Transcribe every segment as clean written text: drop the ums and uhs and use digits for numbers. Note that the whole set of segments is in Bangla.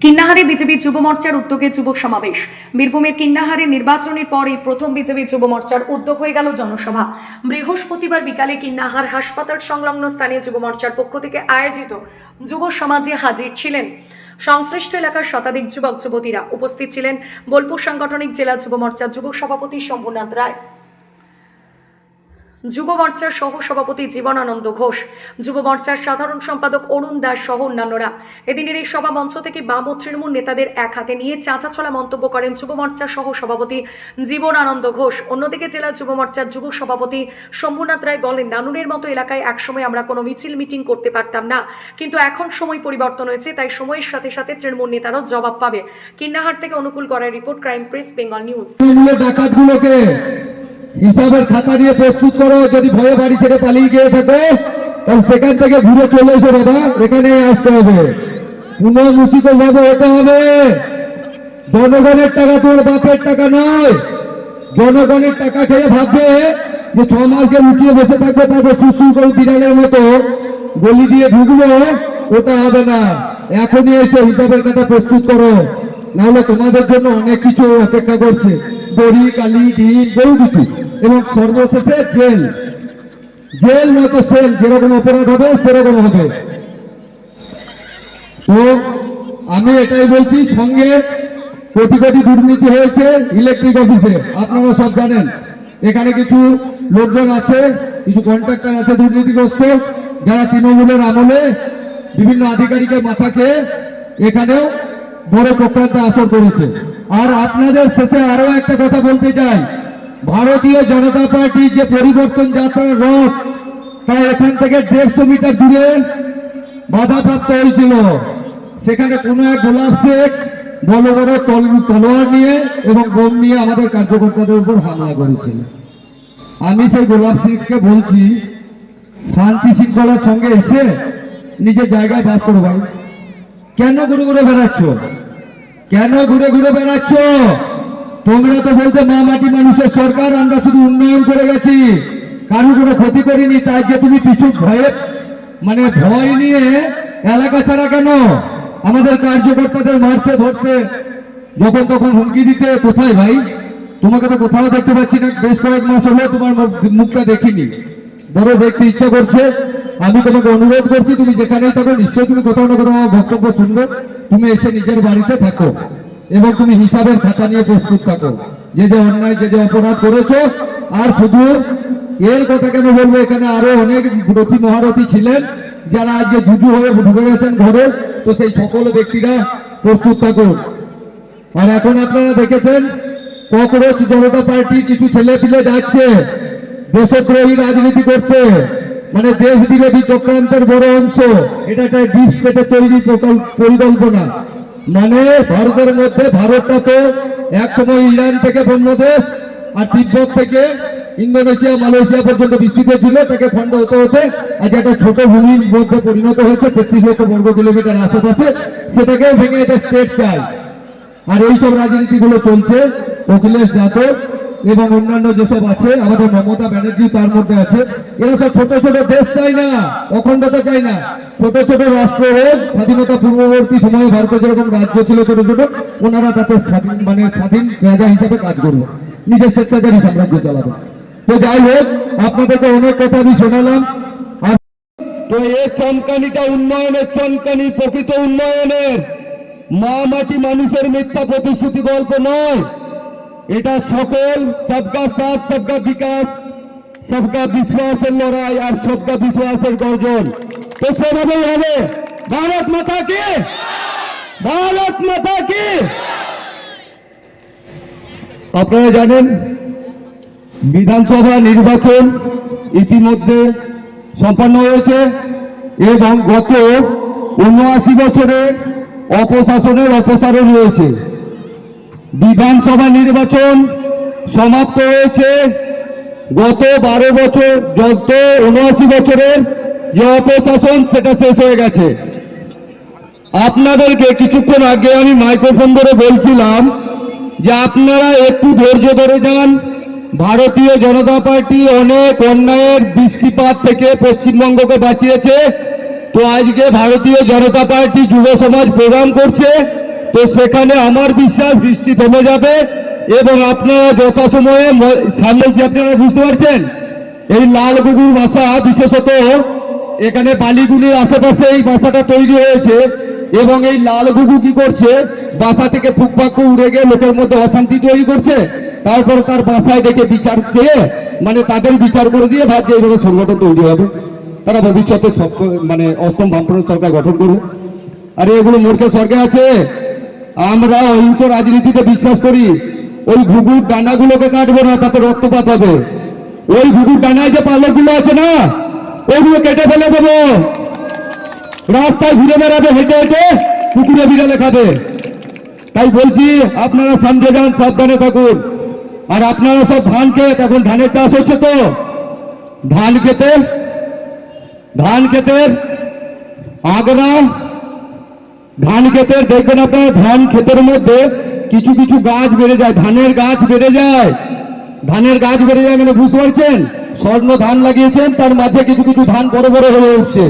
কিন্নাহারে বিজেপি যুব মোর্চার উদ্যোগে যুবক সমাবেশ। বীরভূমের কিন্নাহারে নির্বাচনের পর এই প্রথম বিজেপি যুব মোর্চার উদ্যোগ হয়ে গেল জনসভা। বৃহস্পতিবার বিকালে কিন্নাহার হাসপাতাল সংলগ্ন স্থানীয় যুব মোর্চার পক্ষ থেকে আয়োজিত যুব সমাজে হাজির ছিলেন সংশ্লিষ্ট এলাকার শতাধিক যুবক যুবতীরা। উপস্থিত ছিলেন বোলপুর সাংগঠনিক জেলা যুব মোর্চার যুব সভাপতি শম্ভুনাথ রায়, যুব মোর্চার সহ সভাপতি জীবনানন্দ ঘোষ, যুব মোর্চার সাধারণ সম্পাদক অরুণ দাস সহ অন্যান্যরা। এদিনের এই সভা মঞ্চ থেকে বাম ও তৃণমূল নেতাদের এক হাতে নিয়ে চাঁচাছোলা মন্তব্য করেন যুব মোর্চার সহ সভাপতি জীবনানন্দ ঘোষ। অন্যদিকে জেলা যুব মোর্চার যুব সভাপতি শম্ভুনাথ রায় বলেন, নানুরের মতো এলাকায় একসময় আমরা কোনো মিছিল মিটিং করতে পারতাম না, কিন্তু এখন সময় পরিবর্তন হয়েছে, তাই সময়ের সাথে সাথে তৃণমূল নেতারাও জবাব পাবে। কিন্নাহার থেকে অনুকূল করার report, crime press, Bengal news. হিসাবের খাতা নিয়ে প্রস্তুত করো। যদি ভয়ে বাড়ি ছেড়ে পালিয়ে গিয়ে থাকো তাহলে সেখান থেকে ঘুরে চলে এসো বাবা, এখানে আসতে হবে। পুনর্মুসিকল ভাবে হতে হবে। জনগণের টাকা তোমার বাপের টাকা নয়। জনগণের টাকা খেয়ে ভাববে যে 6 মাসকে লুটিয়ে বসে থাকবে, তারপর সুসুর করে বিড়ালের মতো গলি দিয়ে ঢুকবো, ওটা হবে না। এখনই এসে হিসাবের খাতা প্রস্তুত করো, নাহলে তোমাদের জন্য অনেক কিছু অপেক্ষা করছে। দড়ি, কালি, ডিম, বহু কিছু, এবং সর্বশেষে জেল। জেল নয়তো সেল, যেরকম অপরাধ হবে সেরকম হবে। তো আমি এটাই বলছি, সঙ্গে কোটি কোটি দুর্নীতি হয়েছে ইলেকট্রিক অফিসে, আপনারা সব জানেন। এখানে কিছু লোকজন আছে, কিছু কন্ট্রাক্টর আছে দুর্নীতিগ্রস্ত, যারা তৃণমূলের আমলে বিভিন্ন আধিকারিকের মাথা খেয়ে এখানেও বড় চক্রান্ত আসর করেছে। আর আপনাদের শেষে আরো একটা কথা বলতে চাই, ভারতীয় জনতা পার্টির যে পরিবর্তন যাত্রার রথ, তা এখান থেকে 150 মিটার দূরে বাধাপ্রাপ্ত হয়েছিল। সেখানে কোনো এক গোলাপ শেখ বড় বড় তলোয়ার নিয়ে এবং বোম নিয়ে আমাদের কার্যকর্তাদের উপর হামলা করেছিল। আমি সেই গোলাপ শেখকে বলছি, শান্তি শৃঙ্খলার সঙ্গে এসে নিজের জায়গায় বাস করো ভাই। কেন ঘুরে ঘুরে বেড়াচ্ছ? কেন ঘুরে ঘুরে বেড়াচ্ছ? তোমরা তো বলতে মা মাটি মানুষের সরকার, আমরা শুধু উন্নয়ন করে গেছি, কারো কোনো ক্ষতি করিনি। তাই যে তুমি পিছু ভয়ে ভয় নিয়ে এলাকা ছাড়া কেন? আমাদের কার্যকর্তাদের মারতে ধরতে, যখন তখন হুমকি দিতে। কোথায় ভাই? তোমাকে তো কোথাও দেখতে পাচ্ছি না, বেশ কয়েক মাস হলো তোমার মুখটা দেখিনি। বড় দেখতে ইচ্ছা করছে। আমি তোমাকে অনুরোধ করছি, তুমি যেখানেই থাকো নিশ্চয়ই তুমি কোথাও না কোথাও আমার বক্তব্য শুনবে। তুমি এসে নিজের বাড়িতে থাকো এবং তুমি হিসাবের খাতা নিয়ে প্রস্তুত থাকো, যে যে অন্যায়, যে যে অপরাধ করেছো। আর শুধু এর কথা কেন বলবো, এখানে আরো অনেক রথী মহারথী ছিলেন যারা আজকে জুজু হয়ে ঢুকে গেছেন ঘরে। তো সেই সকল ব্যক্তিরা প্রস্তুত থাকুন। আর এখন আপনারা দেখেছেন, ককরোচ জনতা পার্টির কিছু ছেলে পিলে যাচ্ছে দেশদ্রোহী রাজনীতি করতে, দেশ বিরোধী চক্রান্তের বড় অংশ। এটা একটা ডিপ স্টেটের তৈরি পরিকল্পনা। ভারতের মধ্যে, ভারতটা তো এক সময় ইরান থেকে বন্য দেশ, আর তিব্বত থেকে ইন্দোনেশিয়া, মালয়েশিয়া পর্যন্ত বিস্তৃত ছিল। তাকে খণ্ড হতে হতে আজ একটা ছোট ভূমির মধ্যে পরিণত হয়েছে 33 লক্ষ বর্গ কিলোমিটার আশেপাশে। সেটাকেও ভেঙে এটা স্টেট চাই। আর এইসব রাজনীতিগুলো চলছে। অখিলেশ যাদব এবং অন্যান্য যেসব আছে, আমাদের মমতা ব্যানার্জি তার মধ্যে আছে। এরা সব ছোট ছোট দেশ চাই না, অখণ্ডতা চাই না। ছোট ছোট রাষ্ট্র হোক। স্বাধীনতা পূর্ববর্তী সময়ে ভারতে যেরকম রাজ্য ছিল ছোট ছোট, ওনারা তাতে স্বাধীন রাজা হিসাবে কাজ করবে, নিজের স্বেচ্ছাচারী সাম্রাজ্য চালাবে। তো যাই হোক, আপনাদেরকে অনেক কথা আমি শোনালাম। তো এই চমকানিটা উন্নয়নের চমকানি, প্রকৃত উন্নয়নের। মা মাটি মানুষের মিথ্যা প্রতিশ্রুতি গল্প নয়। এটা সকল সবকা সাথ, সবকা বিকাশ, সবকা বিশ্বাসের লড়াই, আর সবকা বিশ্বাসের গর্জন। তো সেভাবেই হবে। ভারত মাতা কি, ভারত মাতা কি। আপনারা জানেন, বিধানসভা নির্বাচন ইতিমধ্যে সম্পন্ন হয়েছে এবং গত 79 বছরে অপশাসনের অপসারণ হয়েছে। বিধানসভা নির্বাচন সমাপ্ত হয়েছে গত 12 বছর। যত 79 বছরের যে অপশাসন, সেটা শেষ হয়ে গেছে। আপনাদেরকে কিছুক্ষণ আগে আমি মাইক্রোফোন ধরে বলছিলাম যে আপনারা একটু ধৈর্য ধরে যান। ভারতীয় জনতা পার্টি অনেক অন্যায়ের বৃষ্টিপাত থেকে পশ্চিমবঙ্গকে বাঁচিয়েছে। তো আজকে ভারতীয় জনতা পার্টি যুব সমাজ প্রোগ্রাম করছে তো সেখানে আমার বিশ্বাস বৃষ্টি থেমে যাবে এবং আপনারা যথাসময়ে সামনে যে আপনারা বুঝতে পারছেন এই লাল গুগুর বাসা বিশেষত এখানে বালিগুলির আশেপাশে এই বাসাটা তৈরি হয়েছে এবং এই লাল গুগু কি করছে বাসা থেকে ফুকফাক উড়ে গিয়ে লোকের মধ্যে অশান্তি তৈরি করছে, তারপরে তার বাসায় ডেকে বিচার চেয়ে মানে তাদের বিচার করে দিয়ে ভাবছে এইভাবে সংগঠন তৈরি হবে, তারা ভবিষ্যতে সব মানে অষ্টম বামপন্থী সরকার গঠন করবে। আরে এগুলো মূর্খের স্বর্গে আছে। আমরা অহিংস রাজনীতিতে বিশ্বাস করি। ওই ঘুঘুর ডানাগুলোকে কাটবো না, তাতে রক্তপাত হবে। ওই ঘুঘুর ডানায় যে পালকগুলো আছে না, ওইগুলো কেটে ফেলে দেবো। রাস্তায় ঘুরে বেড়াবে হেঁটে হেঁটে, কুকুরে বিড়ালে খাবে। তাই বলছি আপনারা সামনে যান, সাবধানে থাকুন। আর আপনারা সব ধান ক্ষেত, এখন ধানের চাষ হচ্ছে তো ধান ক্ষেতের আগরা ধান ক্ষেতের দেখবেন আপনারা ধান ক্ষেতের মধ্যে কিছু কিছু গাছ বেড়ে যায়, ধানের গাছ বেড়ে যায় মানে বুঝতে পারছেন, স্বর্ণ ধান লাগিয়েছেন তার মাঝে কিছু কিছু ধান বড় বড় হয়ে উঠছে।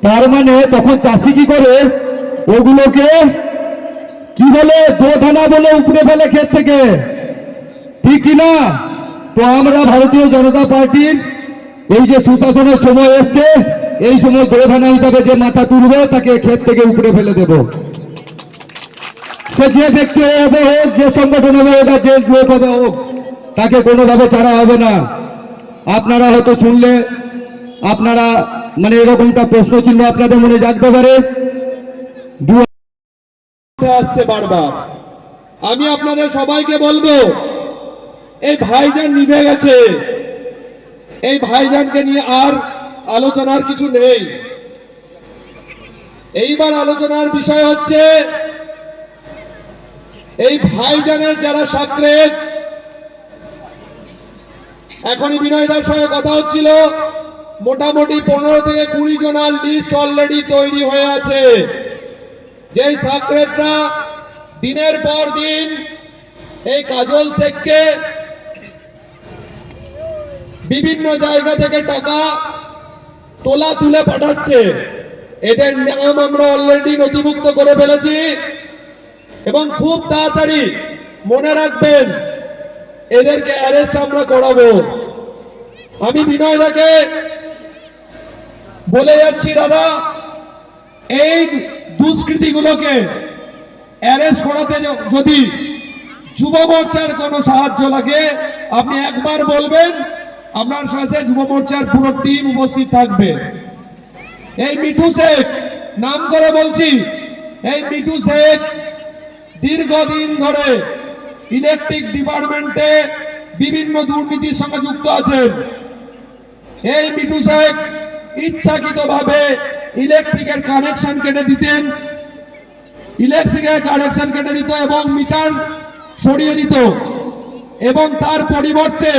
তার মানে তখন চাষি কি করে ওগুলোকে কি বলে দোধানা বলে উপড়ে ফেলে ক্ষেত থেকে, ঠিক কিনা? তো আমরা ভারতীয় জনতা পার্টির এই যে সুশাসনের সময় এসছে, এই সময় দোধানা হিসাবে যে মাথা তুলবে তাকে ক্ষেত থেকে উপড়ে ফেলে দেব। সে যে ব্যক্তি হবে হোক, যে সংগঠন হবে ওটা, যে লোক হবে হোক, তাকে কোনোভাবে ছাড়া হবে না। আপনারা হয়তো শুনলে আপনারা মানে এরকমটা প্রশ্ন চিহ্ন আপনাদের মনে জাগতে পারে। আসছে বারবার। আমি আপনাদের সবাইকে বলবো, এই ভাইজান নিভে গেছে, এই ভাইজানকে নিয়ে আর আলোচনার কিছু নেই। এইবার আলোচনার বিষয় হচ্ছে এই ভাইজানের যারা সাকরেদ। এখনই বিনয়দার সঙ্গে কথা হচ্ছিল, মোটামুটি 15 থেকে 20 জনের লিস্ট অলরেডি তৈরি হয়ে আছে। যে সাকরেদরা দিনের পর দিন এই কাজল শেখকে বিভিন্ন জায়গা থেকে টাকা তুলে পাঠাচ্ছে, এদের নাম আমরা অলরেডি নথিভুক্ত করে ফেলেছি এবং খুব তাড়াতাড়ি মনে রাখবেন এদেরকে অ্যারেস্ট আমরা করাবো। আমি বিনয়দাকে বলে যাচ্ছি, দাদা এই দুষ্কৃতীগুলোকে অ্যারেস্ট করাতে যদি যুব মোর্চার কোনো সাহায্য লাগে আপনি একবার বলবেন, আপনার সাথে যুব মোর্চার পুরো টিম উপস্থিত থাকবে। এই মিঠু শেখ নাম করে বলছি, এই মিঠু শেখ দীর্ঘদিন ধরে ইলেকট্রিক ডিপার্টমেন্টে বিভিন্ন দুর্নীতির সঙ্গে যুক্ত আছেন। এই মিঠু শেখ ইচ্ছাকৃতভাবে ইলেকট্রিকের কানেকশন কেটে দিতেন, এবং মিটার সরিয়ে দিত এবং তার পরিবর্তে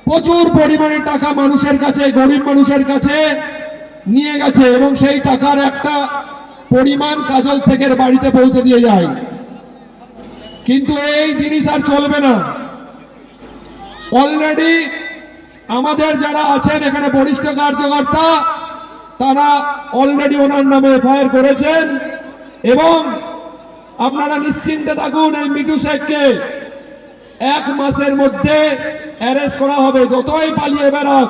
প্রচুর পরিমাণে টাকা মানুষের কাছে, গরিব মানুষের কাছে নিয়ে গেছে এবং সেই টাকার একটা পরিমাণ কাজল শেখের বাড়িতে পৌঁছে দিয়ে যায়। কিন্তু এই জিনিস আর চলবে না। অলরেডি আমাদের যারা আছেন এখানে বরিষ্ঠ কার্যকর্তা, তারা অলরেডি ওনার নামে এফআইআর করেছেন এবং আপনারা নিশ্চিন্তে থাকুন, এই মিঠু শেখকে 1 মাসের মধ্যে অ্যারেস্ট করা হবে। যতই পালিয়ে বেড়াক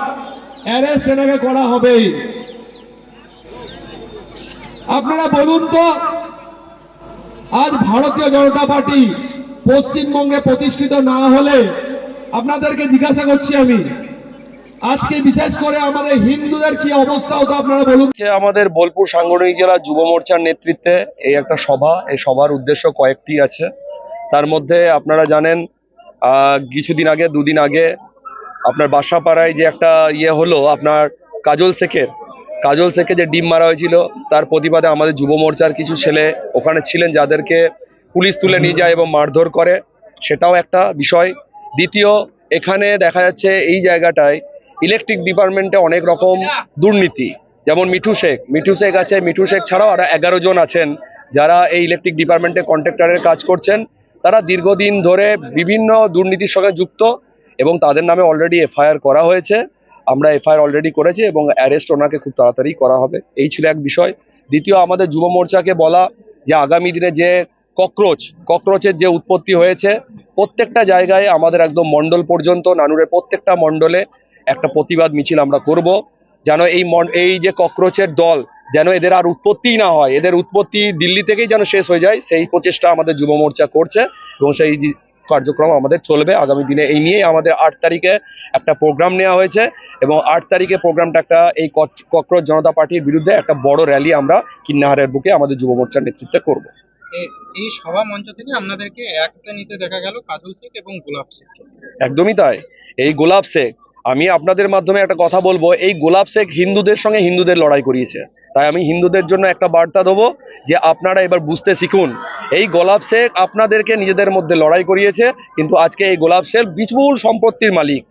অ্যারেস্ট এনাকে করা হবে। আপনারা বলুন তো, আজ ভারতীয় জনতা পার্টি পশ্চিমবঙ্গে প্রতিষ্ঠিত না হলে, আপনাদেরকে জিজ্ঞাসা করছি আমি, আজকে বিশেষ করে আমাদের হিন্দুদের কি অবস্থা হতো আপনারা বলুন। আমাদের বোলপুর সাংগঠনিক জেলা যুব মোর্চার নেতৃত্বে এই একটা সভা, এই সভার উদ্দেশ্য কয়েকটি আছে। তার মধ্যে আপনারা জানেন কিছুদিন আগে, 2 দিন আগে আপনার বাসাপাড়ায় যে একটা হলো, আপনার কাজল শেখের যে ডিম মারা হয়েছিল, তার প্রতিবাদে আমাদের যুব মোর্চার কিছু ছেলে ওখানে ছিলেন, যাদেরকে পুলিশ তুলে নিয়ে যায় এবং মারধর করে, সেটাও একটা বিষয়। দ্বিতীয়, এখানে দেখা যাচ্ছে এই জায়গাটায় ইলেকট্রিক ডিপার্টমেন্টে অনেক রকম দুর্নীতি, যেমন মিঠু শেখ আছে, মিঠু শেখ ছাড়াও আরো 11 জন আছেন যারা এই ইলেকট্রিক ডিপার্টমেন্টে কন্ট্রাক্টরের কাজ করছেন। তারা দীর্ঘদিন ধরে বিভিন্ন দুর্নীতির সঙ্গে যুক্ত এবং তাদের নামে অলরেডি এফআইআর করা হয়েছে। আমরা এফআইআর অলরেডি করেছি এবং অ্যারেস্ট ওনাকে খুব তাড়াতাড়ি করা হবে। এই ছিল এক বিষয়। দ্বিতীয়, আমাদের যুব মোর্চাকে বলা যে আগামী দিনে যে ককরোচের যে উৎপত্তি হয়েছে, প্রত্যেকটা জায়গায় আমাদের একদম মণ্ডল পর্যন্ত নানুরের প্রত্যেকটা মণ্ডলে একটা প্রতিবাদ মিছিল আমরা করব, যেন এই যে ককরোচের দল যেন এদের আর উৎপত্তিই না হয়, এদের উৎপত্তি দিল্লি থেকেই যেন শেষ হয়ে যায়, সেই প্রচেষ্টা আমাদের যুব মোর্চা করছে এবং সেই কার্যক্রম আমাদের চলবে আগামী দিনে। এই নিয়ে আমাদের 8 তারিখে একটা প্রোগ্রাম নেওয়া হয়েছে এবং 8 তারিখে প্রোগ্রামটা একটা এই ককরোচ জনতা পার্টির বিরুদ্ধে একটা বড় র্যালি আমরা কিন্নাহারের বুকে আমাদের যুব মোর্চার নেতৃত্বে করব। এই সভা মঞ্চ থেকে আপনাদেরকে একতা নিতে দেখা গেল কাজল শেখ এবং গোলাপ শেখ। একদমই তাই। এই গোলাপ শেখ, আমি আপনাদের মাধ্যমে একটা কথা বলবো, এই গোলাপ শেখ হিন্দুদের সঙ্গে হিন্দুদের লড়াই করিয়েছে। তাই আমি হিন্দুদের জন্য একটা বার্তা দেবো যে আপনারা এবার বুঝতে শিখুন, এই গোলাপ শেখ আপনাদেরকে নিজেদের মধ্যে লড়াই করিয়েছে, কিন্তু আজকে এই গোলাপ শেখ বিপুল সম্পত্তির মালিক।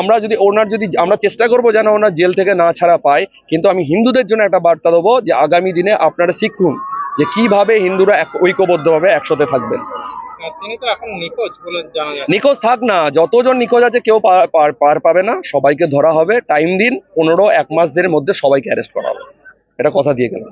আমরা যদি আমরা চেষ্টা করবো যেন ওনার জেল থেকে না ছাড়া পায়, কিন্তু আমি হিন্দুদের জন্য একটা বার্তা দেবো যে আগামী দিনে আপনারা শিখুন যে কিভাবে হিন্দুরা ঐক্যবদ্ধভাবে একসাথে থাকবেন। তিনি তো এখন নিখোঁজ বলে জানা যায়। নিখোঁজ থাক না, যতজন নিখোঁজ আছে কেউ পার পাবে না, সবাইকে ধরা হবে। টাইম দিন, 15-1 মাস মধ্যে সবাইকে অ্যারেস্ট করা হবে, এটা কথা দিয়ে গেলাম।